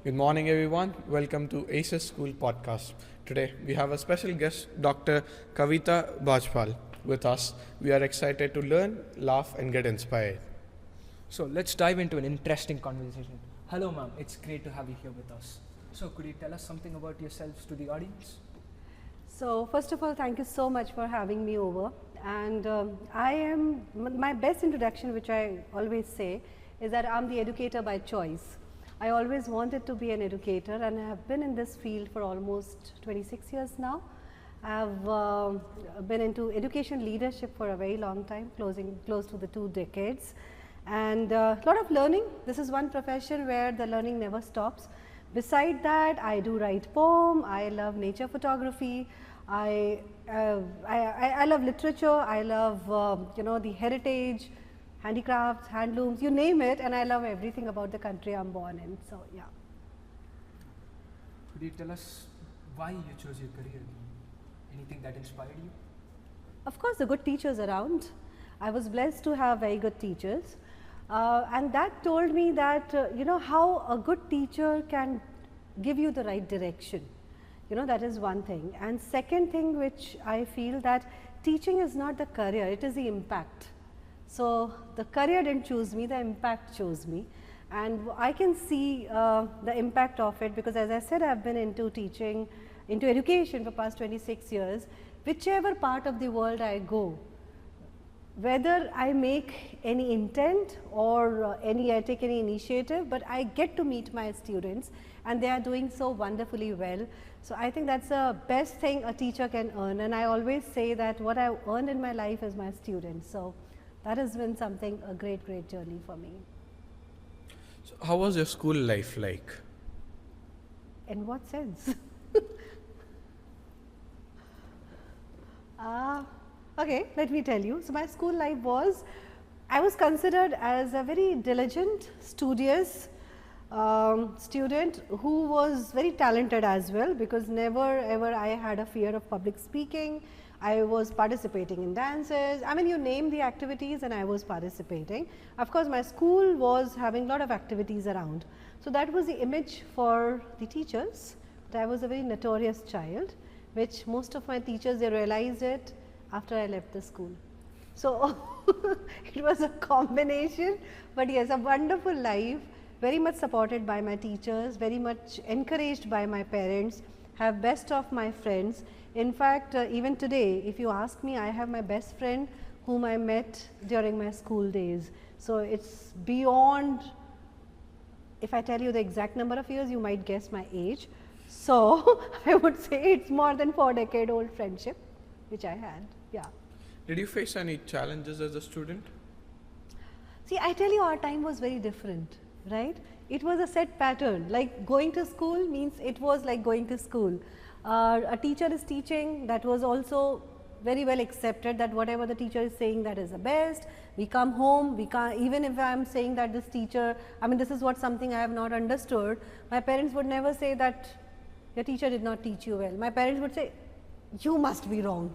Good morning, everyone. Welcome to ASIS School Podcast. Today, we have a special guest, Dr. Kavita Bajpal, with us. We are excited to learn, laugh, and get inspired. So let's dive into an interesting conversation. Hello, ma'am. It's great to have you here with us. So could you tell us something about yourselves to the audience? So first of all, thank you so much for having me over. And I am, my best introduction, which I always say, is that I'm the educator by choice. I always wanted to be an educator, and I have been in this field for almost 26 years now. I've been into education leadership for a very long time, close to the 2 decades. And a lot of learning. This is one profession where the learning never stops. Beside that, I do write poem, I love nature photography, I love literature, I love the heritage, handicrafts, handlooms, you name it, and I love everything about the country I'm born in. So yeah. Could you tell us why you chose your career? Anything that inspired you? Of course, the good teachers around. I was blessed to have very good teachers. And that told me that, how a good teacher can give you the right direction. That is one thing. And second thing which I feel that teaching is not the career, it is the impact. So the career didn't choose me, the impact chose me. And I can see the impact of it because, as I said, I've been into teaching, into education for past 26 years. Whichever part of the world I go, whether I make any intent or I take any initiative, but I get to meet my students and they are doing so wonderfully well. So I think that's the best thing a teacher can earn, and I always say that what I've earned in my life is my students. So that has been a great journey for me. So, how was your school life like? In what sense? Okay, let me tell you. So my school life was, I was considered as a very diligent, studious student who was very talented as well, because never ever I had a fear of public speaking. I was participating in dances. I mean, you name the activities and I was participating. Of course, my school was having a lot of activities around. So that was the image for the teachers, that I was a very notorious child, which most of my teachers, they realized it after I left the school. So it was a combination, but yes, a wonderful life, very much supported by my teachers, very much encouraged by my parents, have best of my friends. In fact, even today, if you ask me, I have my best friend whom I met during my school days. So it's beyond, if I tell you the exact number of years, you might guess my age. So I would say it's more than 4-decade-old friendship which I had. Yeah. Did you face any challenges as a student? See, I tell you, our time was very different, right? It was a set pattern. Like going to school means it was like going to school. A teacher is teaching, that was also very well accepted, that whatever the teacher is saying, that is the best. We come home, we can't, even if I am saying that this teacher, I mean, this is what something I have not understood, my parents would never say that your teacher did not teach you well. My parents would say, you must be wrong.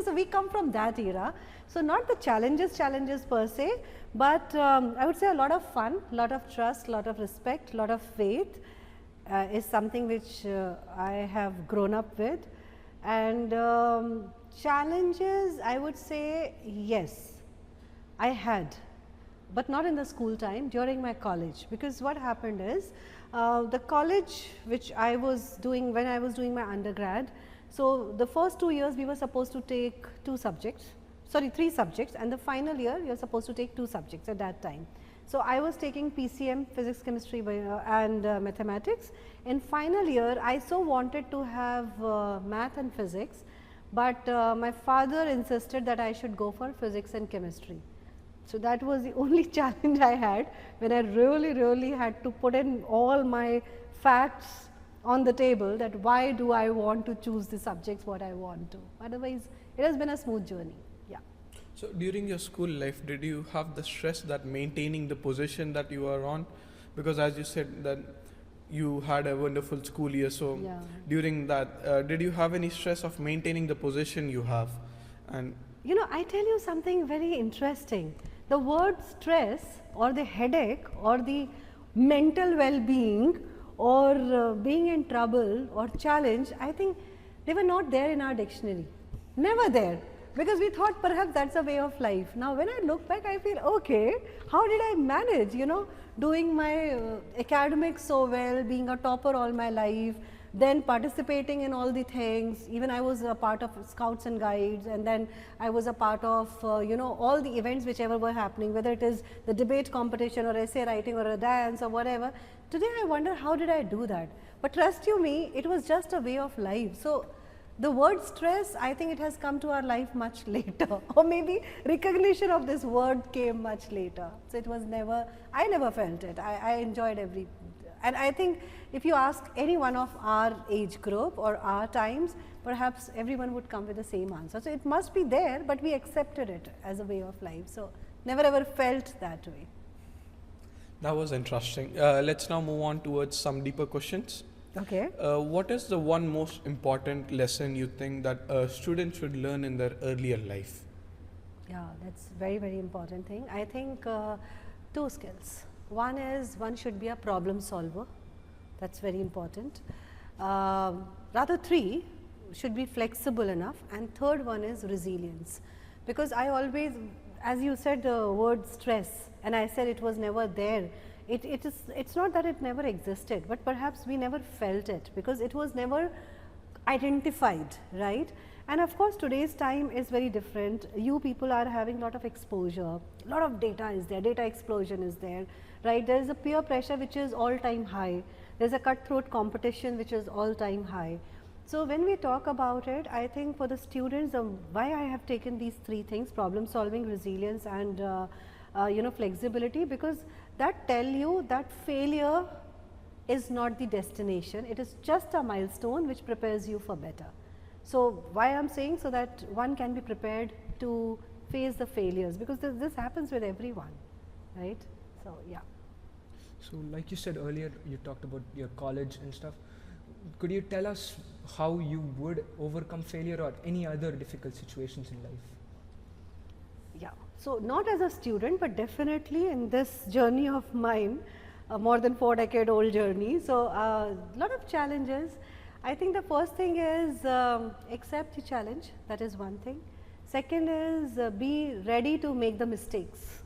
So we come from that era. So not the challenges per se, but I would say a lot of fun, a lot of trust, a lot of respect, a lot of faith is something which I have grown up with. And challenges, I would say yes, I had, but not in the school time, during my college. Because what happened is, the college which I was doing when I was doing my undergrad, so the first 2 years we were supposed to take 3 subjects, and the final year you are supposed to take 2 subjects at that time. So I was taking PCM, physics, chemistry and mathematics. In final year I so wanted to have math and physics, but my father insisted that I should go for physics and chemistry. So that was the only challenge I had, when I really had to put in all my facts on the table, that why do I want to choose the subjects what I want to. Otherwise, it has been a smooth journey. Yeah. So during your school life, did you have the stress that maintaining the position that you are on? Because as you said that you had a wonderful school year, so yeah. During that, did you have any stress of maintaining the position you have? And I tell you something very interesting. The word stress or the headache or the mental well-being or being in trouble or challenge, I think they were not there in our dictionary, never there, because we thought perhaps that's a way of life. Now when I look back, I feel, okay, how did I manage, doing my academics so well, being a topper all my life, then participating in all the things. Even I was a part of Scouts and Guides, and then I was a part of all the events whichever were happening, whether it is the debate competition or essay writing or a dance or whatever. Today I wonder, how did I do that? But trust you me, it was just a way of life. So the word stress, I think it has come to our life much later, or maybe recognition of this word came much later. So it was never, I never felt it. I enjoyed every, and I think if you ask any one of our age group or our times, perhaps everyone would come with the same answer. So it must be there, but we accepted it as a way of life. So never ever felt that way. That was interesting. Let's now move on towards some deeper questions. Okay. What is the one most important lesson you think that a student should learn in their earlier life? Yeah, that's very, very important thing. I think two skills. One is one should be a problem solver. That's very important. Rather three, should be flexible enough, and third one is resilience. Because I always, as you said the word stress, and I said it was never there. It's not that it never existed, but perhaps we never felt it because it was never identified, right? And of course today's time is very different. You people are having a lot of exposure, a lot of data is there, data explosion is there, right? There is a peer pressure which is all time high. There's a cutthroat competition which is all time high. So when we talk about it, I think for the students, why I have taken these three things, problem solving, resilience and flexibility, because that tell you that failure is not the destination, it is just a milestone which prepares you for better. So why I am saying, so that one can be prepared to face the failures, because this happens with everyone, right? So yeah. So like you said earlier, you talked about your college and stuff. Could you tell us how you would overcome failure or any other difficult situations in life? Yeah, so not as a student, but definitely in this journey of mine, a more than 4-decade-old journey. So a lot of challenges. I think the first thing is accept the challenge, that is one thing. Second is be ready to make the mistakes.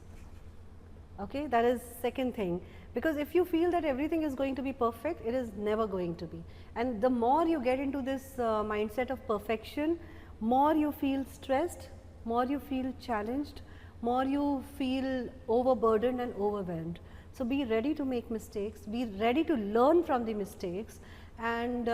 Okay, that is second thing, because if you feel that everything is going to be perfect, it is never going to be. And the more you get into this mindset of perfection, more you feel stressed, more you feel challenged, more you feel overburdened and overwhelmed. So be ready to make mistakes, be ready to learn from the mistakes, and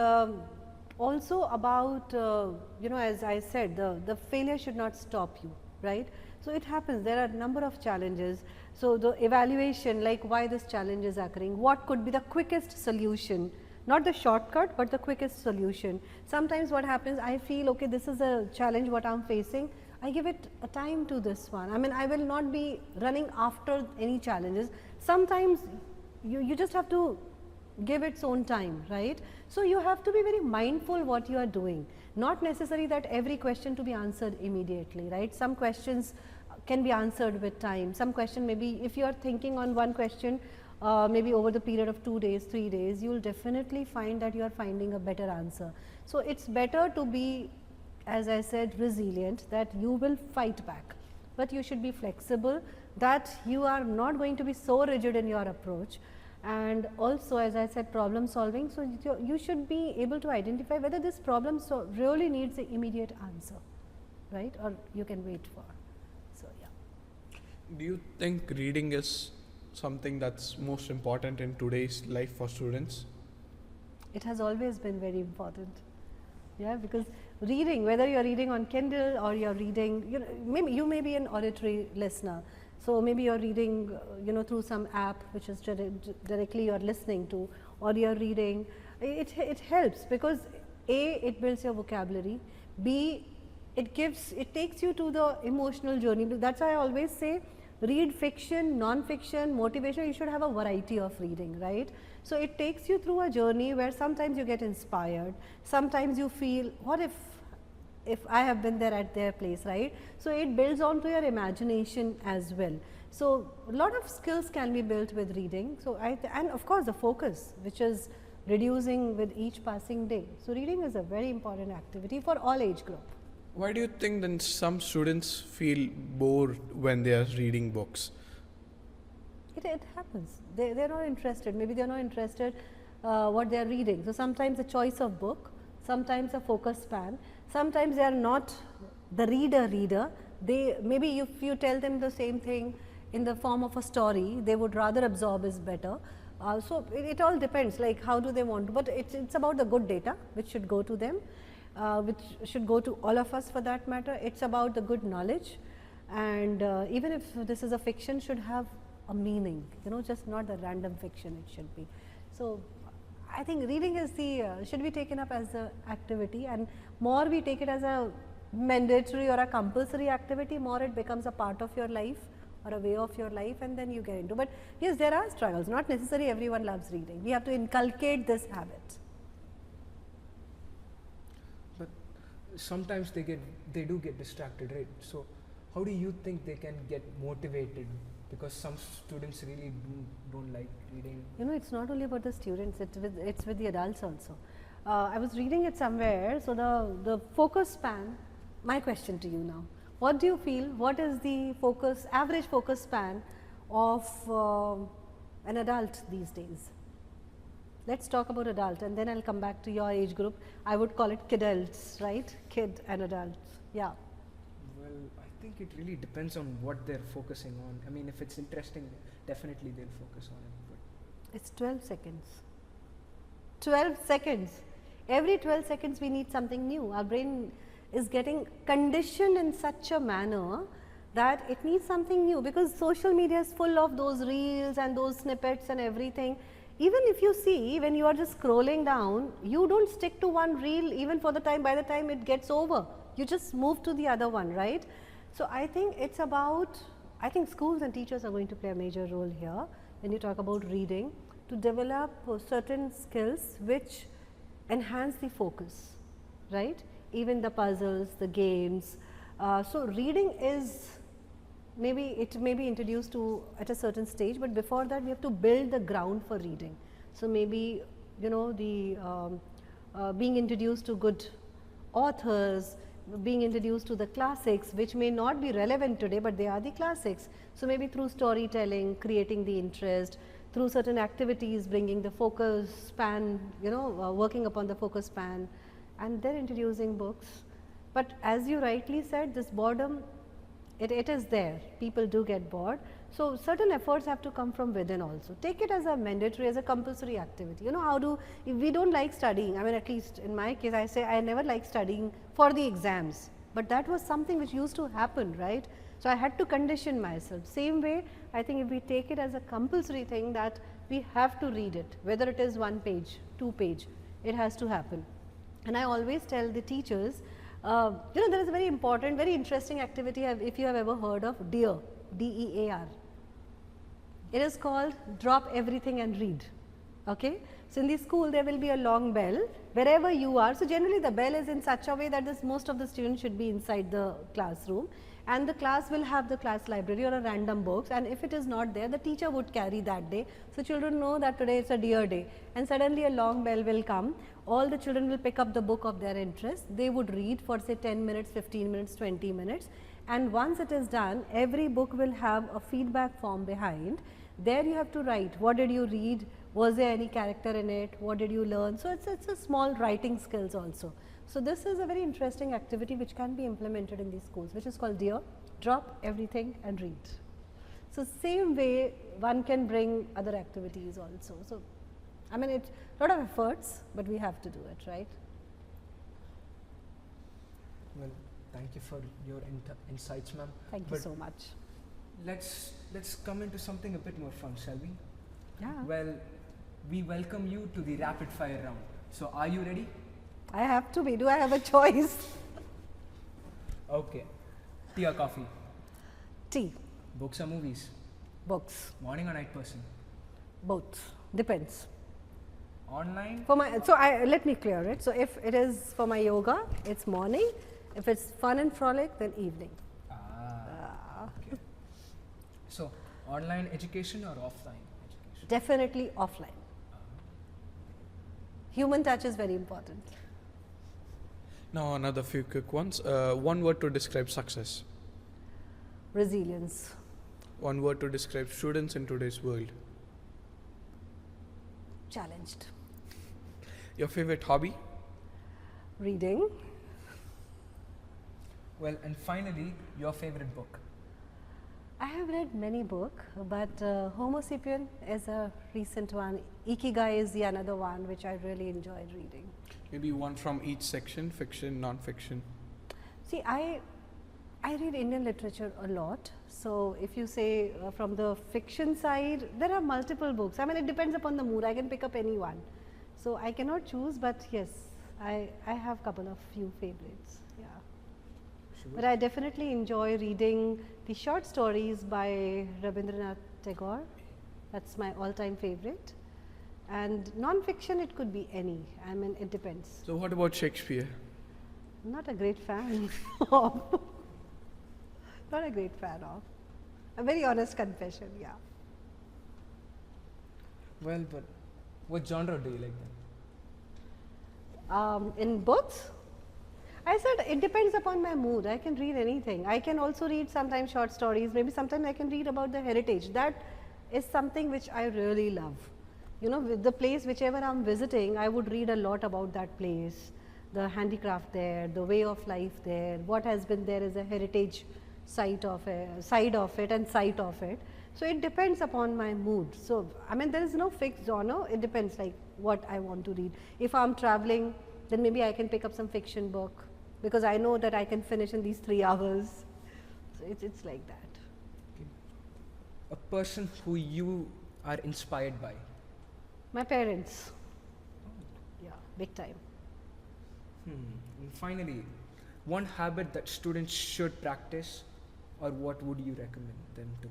also about as I said, the failure should not stop you, right? So it happens, there are a number of challenges. So the evaluation, like why this challenge is occurring, what could be the quickest solution, not the shortcut but the quickest solution. Sometimes what happens, I feel okay, this is a challenge what I am facing, I give it a time to this one. I mean, I will not be running after any challenges. Sometimes you just have to give its own time, right? So you have to be very mindful what you are doing. Not necessary that every question to be answered immediately, right? Some questions can be answered with time. Some question maybe, if you are thinking on one question, maybe over the period of 2 days, 3 days, you will definitely find that you are finding a better answer. So it's better to be, as I said, resilient, that you will fight back, but you should be flexible, that you are not going to be so rigid in your approach. And also, as I said, problem solving, so you should be able to identify whether this problem really needs an immediate answer, right, or you can wait for. So yeah. Do you think reading is something that's most important in today's life for students? It has always been very important. Yeah, because reading, whether you are reading on Kindle or you are reading, maybe you may be an auditory listener. So maybe you are reading, through some app which is directly you are listening to, or you are reading. It helps because A, it builds your vocabulary. B, it takes you to the emotional journey. That's why I always say, read fiction, non-fiction, motivation. You should have a variety of reading, right? So it takes you through a journey where sometimes you get inspired, sometimes you feel, what if I have been there at their place, right? So it builds on to your imagination as well. So a lot of skills can be built with reading. So and of course the focus, which is reducing with each passing day. So reading is a very important activity for all age group. Why do you think then some students feel bored when they are reading books? It happens. They're not interested. Maybe they're not interested what they are reading. So sometimes a choice of book, sometimes a focus span, sometimes they are not the reader. They maybe if you tell them the same thing in the form of a story, they would rather absorb is better. So it all depends, like how do they want to, but it's about the good data which should go to them, which should go to all of us for that matter. It's about the good knowledge, and even if this is a fiction, should have a meaning, just not the random fiction it should be. So I think reading is should be taken up as an activity, and more we take it as a mandatory or a compulsory activity, more it becomes a part of your life or a way of your life, and then you get into. But yes, there are struggles, not necessarily everyone loves reading. We have to inculcate this habit. But sometimes they do get distracted, right? So how do you think they can get motivated? Because some students really don't like reading. It's not only about the students, it's with the adults also. I was reading it somewhere, so the focus span, my question to you now, what do you feel, what is the average focus span of an adult these days? Let's talk about adult, and then I'll come back to your age group. I would call it kidults, right? Kid and adults, yeah. Well, I think it really depends on what they're focusing on. I mean, if it's interesting, definitely they'll focus on it. But it's 12 seconds. 12 seconds. Every 12 seconds we need something new. Our brain is getting conditioned in such a manner that it needs something new, because social media is full of those reels and those snippets and everything. Even if you see, when you are just scrolling down, you don't stick to one reel even for by the time it gets over. You just move to the other one, right? So I think it's about, I think schools and teachers are going to play a major role here when you talk about reading, to develop certain skills which enhance the focus, right? Even the puzzles, the games. So reading is, it may be introduced to at a certain stage, but before that we have to build the ground for reading. So maybe, being introduced to good authors, being introduced to the classics, which may not be relevant today, but they are the classics. So maybe through storytelling, creating the interest, through certain activities, bringing the focus span, working upon the focus span, and then introducing books. But as you rightly said, this boredom, it is there. People do get bored. So certain efforts have to come from within also. Take it as a mandatory, as a compulsory activity. If we don't like studying, I mean, at least in my case, I say I never liked studying for the exams, but that was something which used to happen, right? So I had to condition myself. Same way, I think if we take it as a compulsory thing, that we have to read it, whether it is 1 page, 2 page, it has to happen. And I always tell the teachers, there is a very important, very interesting activity, if you have ever heard of DEAR, DEAR. It is called drop everything and read. Okay? So in the school there will be a long bell wherever you are. So generally the bell is in such a way that most of the students should be inside the classroom, and the class will have the class library or a random books, and if it is not there, the teacher would carry that day. So children know that today it's a DEAR day, and suddenly a long bell will come. All the children will pick up the book of their interest. They would read for say 10 minutes, 15 minutes, 20 minutes, and once it is done, every book will have a feedback form behind. There you have to write, what did you read, was there any character in it, what did you learn. So it's a small writing skills also. So this is a very interesting activity which can be implemented in these schools, which is called DEAR, drop everything and read. So same way one can bring other activities also. So I mean, it's a lot of efforts, but we have to do it, right? Well, thank you for your insights, ma'am. Thank you so much. Let's come into something a bit more fun, shall we? Yeah. Well, we welcome you to the rapid fire round. So are you ready? I have to be. Do I have a choice? Okay. Tea or coffee? Tea. Books or movies? Books. Morning or night person? Both. Depends. Online? Let me clear it. So if it is for my yoga, it's morning. If it's fun and frolic, then evening. Okay. So online education or offline education? Definitely offline. Human touch is very important. Now another few quick ones. One word to describe success. Resilience. One word to describe students in today's world. Challenged. Your favorite hobby? Reading. Well, and finally, your favorite book. I have read many books, but Homo sapien is a recent one. Ikigai is the another one which I really enjoyed reading. Maybe one from each section, fiction, non-fiction. See, I read Indian literature a lot. So if you say from the fiction side, there are multiple books. I mean, it depends upon the mood. I can pick up any one. So I cannot choose, but yes, I have a couple of few favorites. Yeah. But I definitely enjoy reading the short stories by Rabindranath Tagore. That's my all-time favorite. And non-fiction, it could be any. I mean, it depends. So what about Shakespeare? I'm not a great fan of. Not a great fan of. A very honest confession, yeah. Well, but what genre do you like then? In books, I said it depends upon my mood. I can read anything. I can also read sometimes short stories. Maybe sometimes I can read about the heritage. That is something which I really love. You know, with the place whichever I'm visiting, I would read a lot about that place, the handicraft there, the way of life there, what has been there as a heritage side of it and site of it. So it depends upon my mood. So I mean, there is no fixed genre. It depends like what I want to read. If I'm traveling, then maybe I can pick up some fiction book because I know that I can finish in these 3 hours. So it's like that. Okay. A person who you are inspired by. My parents. Yeah, big time. And finally, one habit that students should practice, or what would you recommend them to?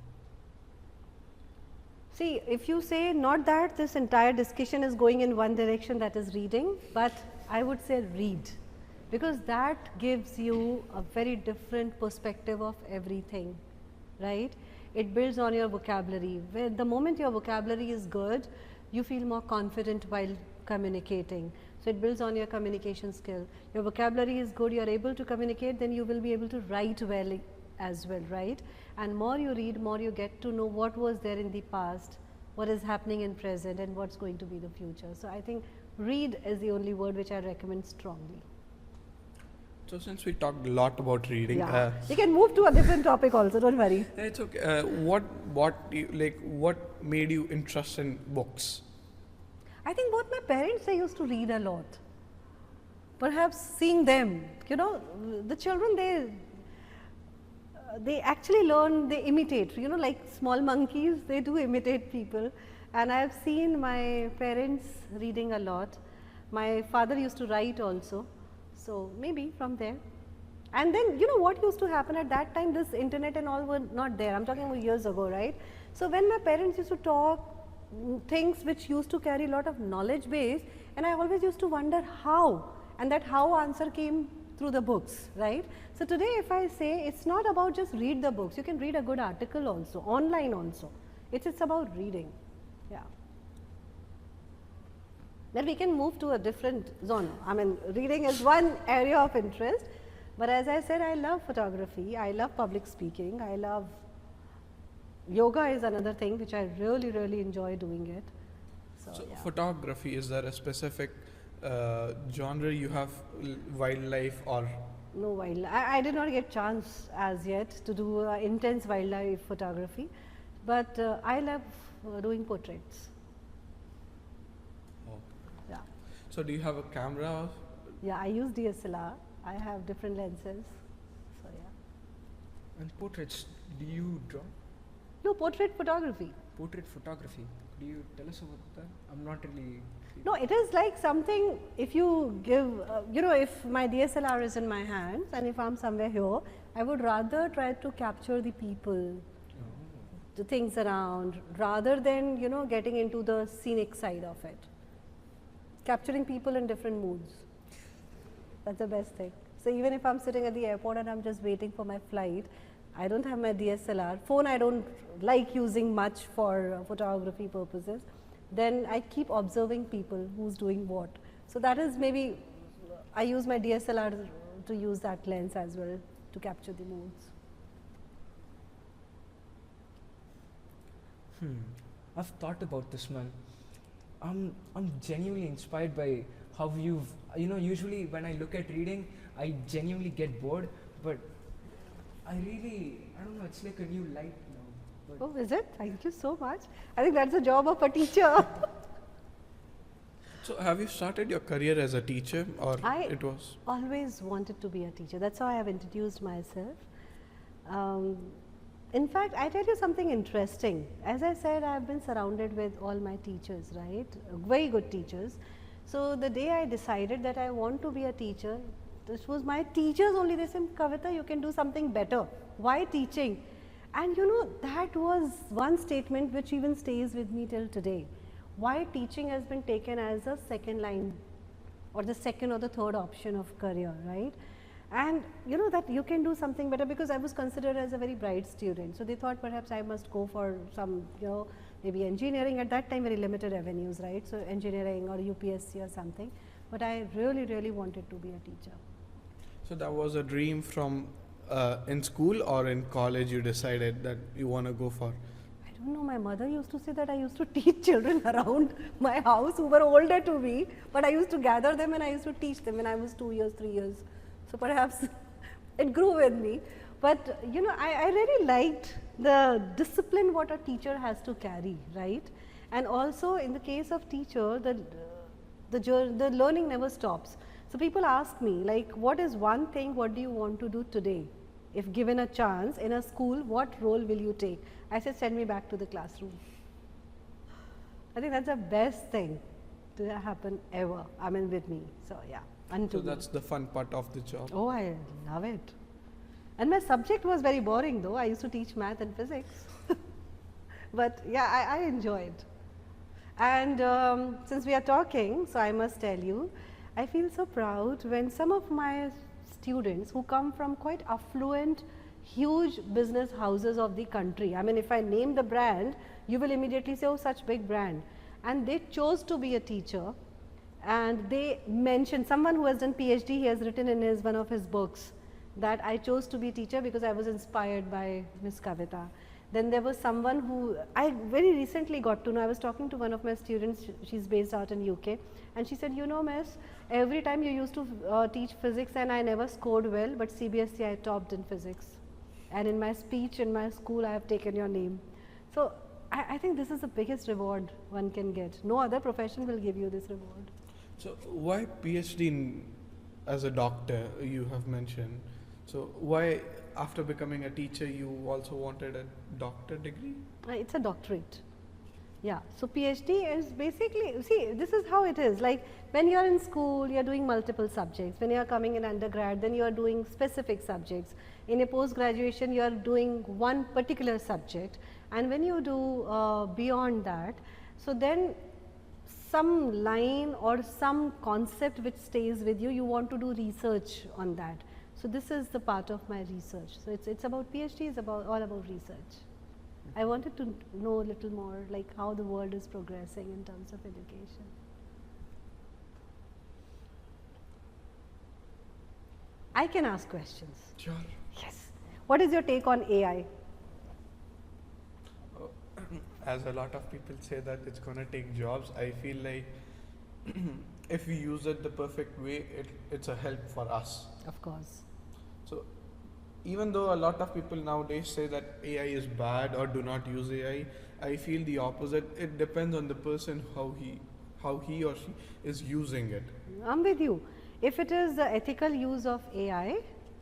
See, if you say not that this entire discussion is going in one direction, that is reading, but I would say read, because that gives you a very different perspective of everything, right? It builds on your vocabulary. Where the moment your vocabulary is good, you feel more confident while communicating. So it builds on your communication skill. Your vocabulary is good, you are able to communicate, then you will be able to write well as well, right? And more you read, more you get to know what was there in the past, what is happening in present, and what's going to be the future. So I think read is the only word which I recommend strongly. So since we talked a lot about reading, Yeah, you can move to a different topic also, don't worry. it's okay. What made you interested in books? I think both my parents, they used to read a lot. Perhaps seeing them, you know, the children, they actually learn, they imitate, you know, like small monkeys, they do imitate people. And I have seen my parents reading a lot. My father used to write also. So maybe from there. And then, you know, what used to happen at that time, this internet and all were not there. I'm talking about years ago, right? So when my parents used to talk things which used to carry a lot of knowledge base, and I always used to wonder how, and that how answer came through the books, right? So today if I say it's not about just read the books, you can read a good article also, online also. It's about reading, yeah. Then we can move to a different zone. I mean, reading is one area of interest, but as I said, I love photography, I love public speaking, I love yoga is another thing which I really, really enjoy doing it. So yeah. photography, is there a specific genre you have, wildlife or? No wildlife. I did not get chance as yet to do intense wildlife photography, but I love doing portraits. Oh. Yeah. So do you have a camera? Yeah, I use DSLR. I have different lenses. So yeah. And portraits, do you draw? No, portrait photography. Portrait photography. Could you tell us about that? I'm not really. No, it is like something, if you give, you know, if my DSLR is in my hands and if I'm somewhere here, I would rather try to capture the people, the things around, rather than, you know, getting into the scenic side of it. Capturing people in different moods. That's the best thing. So even if I'm sitting at the airport and I'm just waiting for my flight, I don't have my DSLR. Phone I don't like using much for photography purposes. Then I keep observing people, who's doing what, So that is maybe, I use my DSLR to use that lens as well to capture the moods. I've thought about this, man. I'm genuinely inspired by how usually when I look at reading, I genuinely get bored, but I don't know, it's like a new light now. But Oh, is it? Thank you so much. I think that's the job of a teacher. So, have you started your career as a teacher, or it was? Always wanted to be a teacher. That's how I have introduced myself. In fact, I tell you something interesting. As I said, I have been surrounded with all my teachers, right? Very good teachers. So the day I decided that I want to be a teacher, this was my teachers only. They said, Kavita, you can do something better. Why teaching? And you know, that was one statement which even stays with me till today. Why teaching has been taken as a second line or the second or the third option of career, right? And you know that you can do something better, because I was considered as a very bright student. So they thought perhaps I must go for some, maybe engineering. At that time, very limited avenues, right? So engineering or UPSC or something. But I really, really wanted to be a teacher. So that was a dream from in school, or in college you decided that you want to go for? I don't know, my mother used to say that I used to teach children around my house who were older to me, but I used to gather them and I used to teach them when I was 2 years, 3 years. So perhaps it grew with me, but you know, I really liked the discipline what a teacher has to carry, right? And also in the case of teacher, the learning never stops. So people ask me, like, what is one thing, what do you want to do today? If given a chance in a school, what role will you take? I said, send me back to the classroom. I think that's the best thing to happen ever, I mean with me, so yeah. So that's the fun part of the job. Oh, I love it. And my subject was very boring though. I used to teach math and physics. But yeah, I enjoy it. And since we are talking, so I must tell you, I feel so proud when some of my students who come from quite affluent, huge business houses of the country. I mean, if I name the brand, you will immediately say, oh, such big brand. And they chose to be a teacher. And they mentioned, someone who has done PhD, he has written in one of his books that I chose to be teacher because I was inspired by Miss Kavita. Then there was someone who I very recently got to know. I was talking to one of my students, she's based out in UK, and she said, you know, miss, every time you used to teach physics and I never scored well, but CBSE I topped in physics. And in my speech in my school I have taken your name. So I think this is the biggest reward one can get. No other profession will give you this reward. So why PhD as a doctor, you have mentioned? So why after becoming a teacher you also wanted a doctor degree? It's a doctorate. Yeah, so PhD is basically, see, this is how it is. Like when you are in school, you are doing multiple subjects. When you are coming in undergrad, then you are doing specific subjects. In a post graduation, you are doing one particular subject. And when you do beyond that, so then some line or some concept which stays with you, you want to do research on that. So this is the part of my research. So it's about PhD is about all about research. I wanted to know a little more like how the world is progressing in terms of education. I can ask questions. Sure. Yes. What is your take on AI? As a lot of people say that it's going to take jobs, I feel like if we use it the perfect way, it's a help for us. Of course. So even though a lot of people nowadays say that AI is bad or do not use AI, I feel the opposite. It depends on the person how he or she is using it. I'm with you. If it is the ethical use of AI,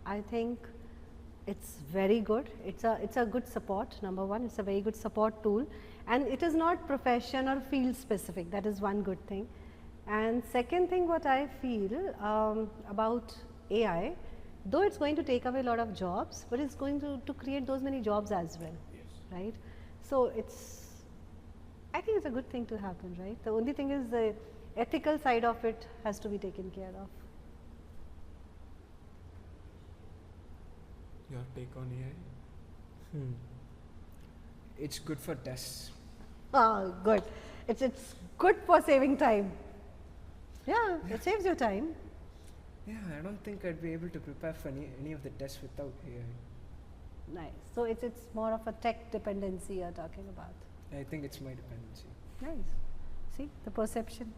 I think it's very good. It's a good support. Number one, it's a very good support tool, and it is not profession or field specific. That is one good thing. And second thing, what I feel about AI, though it's going to take away a lot of jobs, but it's going to create those many jobs as well, Yes. right? So I think it's a good thing to happen, right? The only thing is the ethical side of it has to be taken care of. Your take on AI? it's good for tests. Ah, good. It's good for saving time. Yeah, it saves your time. Yeah, I don't think I'd be able to prepare for any of the tests without AI. Nice. So it's more of a tech dependency you're talking about. I think it's my dependency. Nice. See the perception.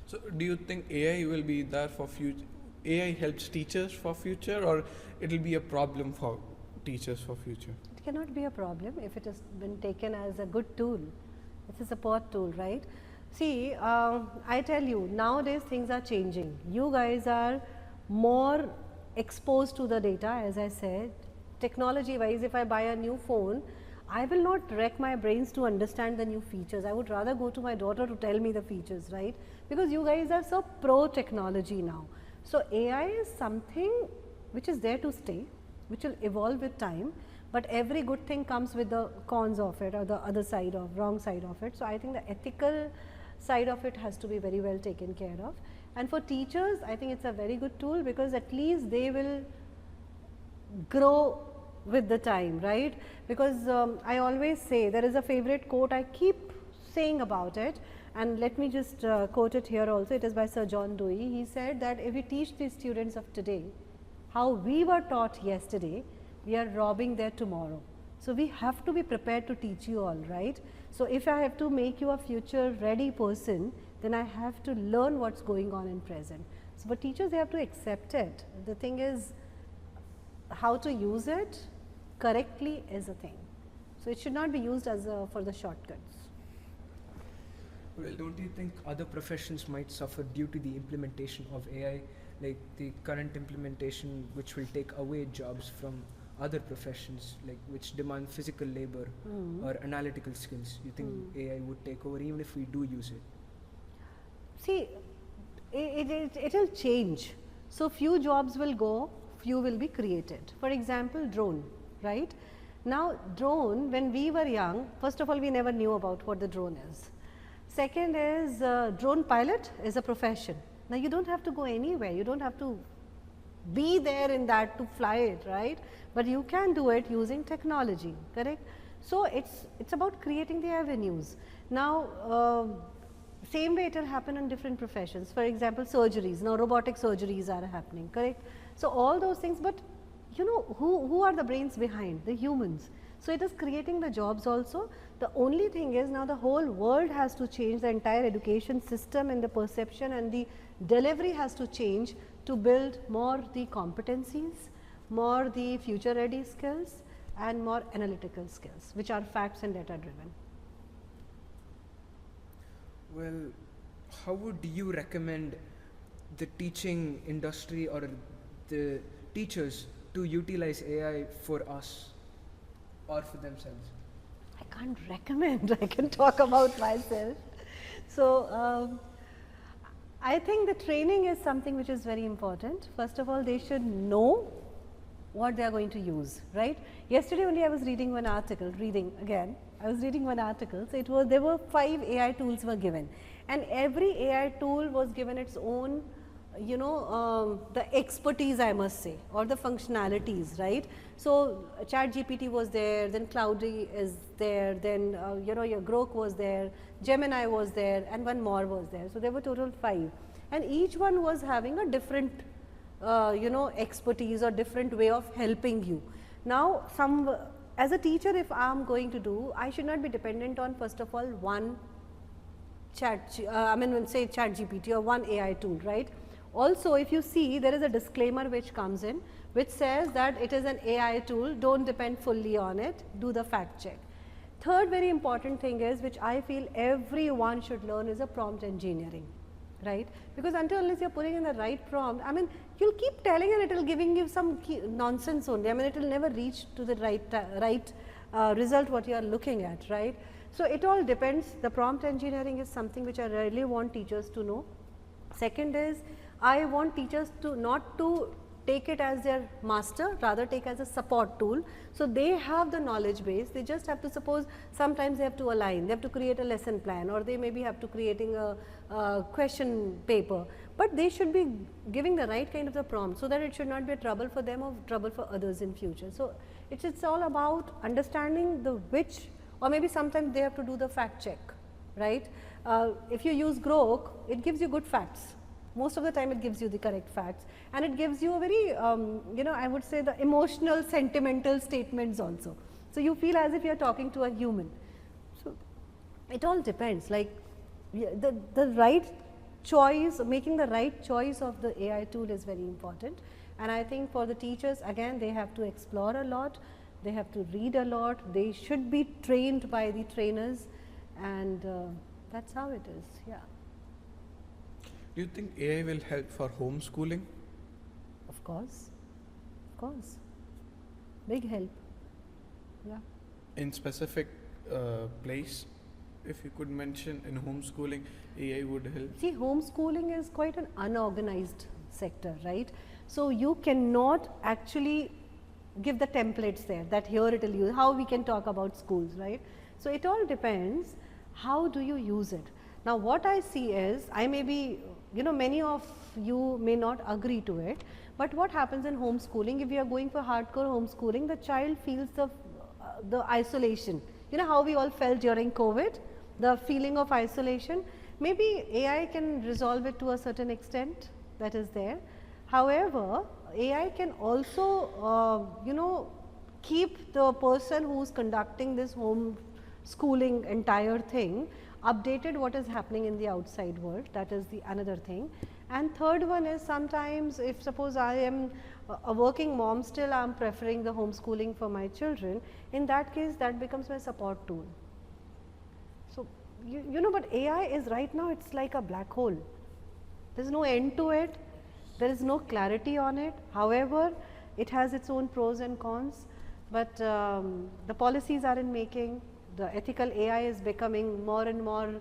So do you think AI will be there for future? AI helps teachers for future, or it'll be a problem for teachers for future? It cannot be a problem if it has been taken as a good tool. It's a support tool, right? See, I tell you, nowadays things are changing. You guys are more exposed to the data, as I said. Technology wise, if I buy a new phone, I will not wreck my brains to understand the new features. I would rather go to my daughter to tell me the features, right? Because you guys are so pro technology now. So AI is something which is there to stay, which will evolve with time, but every good thing comes with the cons of it, or the other side of, wrong side of it. So I think the ethical side of it has to be very well taken care of. And for teachers, I think it's a very good tool, because at least they will grow with the time, right? Because I always say, there is a favorite quote I keep saying about it, and let me just quote it here also. It is by Sir John Dewey. He said that if we teach the students of today how we were taught yesterday, we are robbing their tomorrow. So we have to be prepared to teach you all, right? So if I have to make you a future ready person, then I have to learn what's going on in present. So for teachers, they have to accept it. The thing is, how to use it correctly is a thing. So it should not be used as for the shortcuts. Well, don't you think other professions might suffer due to the implementation of AI, like the current implementation which will take away jobs from other professions, like which demand physical labor or analytical skills? You think AI would take over even if we do use it? See, it will change. So few jobs will go, few will be created. For example, drone, right? Now drone, when we were young, first of all, we never knew about what the drone is. Second is drone pilot is a profession. Now you don't have to go anywhere, you don't have to be there in that to fly it, right? But you can do it using technology, correct? So it's about creating the avenues. Now same way it will happen in different professions. For example, surgeries, now robotic surgeries are happening, correct? So all those things, but you know, who are the brains behind? The humans. So it is creating the jobs also. The only thing is, now the whole world has to change, the entire education system and the perception and the delivery has to change to build more the competencies, more the future ready skills and more analytical skills, which are facts and data driven. Well, how would you recommend the teaching industry or the teachers to utilize AI for us or for themselves? I can't recommend, I can talk about myself. So I think the training is something which is very important. First of all, they should know what they are going to use, right? Yesterday only I was reading one article, I was reading one article. So it was, there were 5 AI tools were given, and every AI tool was given its own, you know, the expertise, I must say, or the functionalities, right? So ChatGPT was there, then Cloudy is there, then you know, your Grok was there, Gemini was there, and one more was there. So there were total 5, and each one was having a different you know, expertise or different way of helping you. Now as a teacher, if I am going to do, I should not be dependent on, first of all, one say ChatGPT or one AI tool, right? Also, if you see, there is a disclaimer which comes in, which says that it is an AI tool, don't depend fully on it, do the fact check. Third very important thing is, which I feel everyone should learn, is a prompt engineering, right? Because unless you're putting in the right prompt, I mean, you'll keep telling and it will giving you some nonsense only. I mean, it will never reach to the right result what you are looking at, right? So it all depends. The prompt engineering is something which I really want teachers to know. Second is, I want teachers to not to take it as their master, rather take as a support tool. So they have the knowledge base, they just have to, suppose sometimes they have to align, they have to create a lesson plan, or they maybe have to creating a question paper, but they should be giving the right kind of the prompt, so that it should not be a trouble for them or trouble for others in future. So it's all about understanding the which, or maybe sometimes they have to do the fact check, right? If you use Grok, it gives you good facts. Most of the time it gives you the correct facts, and it gives you a very, I would say the emotional, sentimental statements also. So you feel as if you are talking to a human. So it all depends, like the right choice, making the right choice of the AI tool is very important. And I think for the teachers, again, they have to explore a lot, they have to read a lot, they should be trained by the trainers, and that's how it is, yeah. Do you think AI will help for homeschooling? Of course, big help, yeah. In specific place, if you could mention in homeschooling, AI would help. See, homeschooling is quite an unorganized sector, right? So you cannot actually give the templates there that here it will use, how we can talk about schools, right? So it all depends, how do you use it? Now what I see is, I may be, many of you may not agree to it, but what happens in homeschooling, if you are going for hardcore homeschooling, the child feels the isolation. You know how we all felt during COVID, the feeling of isolation. Maybe AI can resolve it to a certain extent, that is there. However, AI can also, keep the person who is conducting this home schooling entire thing updated what is happening in the outside world, that is the another thing. And third one is, sometimes if suppose I am a working mom, still I am preferring the homeschooling for my children, in that case that becomes my support tool. So, but AI is right now, it's like a black hole, there is no end to it, there is no clarity on it. However, it has its own pros and cons, but the policies are in making. The ethical AI is becoming more and more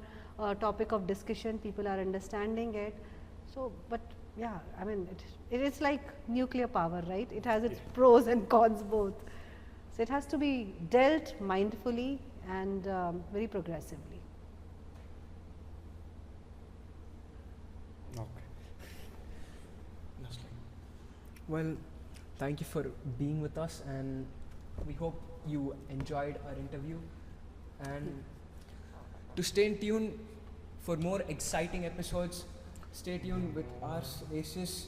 topic of discussion, people are understanding it. So, but yeah, I mean it is like nuclear power, right? It has its pros and cons both. So it has to be dealt mindfully and very progressively. Okay. Nasli. Well, thank you for being with us, and we hope you enjoyed our interview. And to stay in tune for more exciting episodes, stay tuned with our ASIS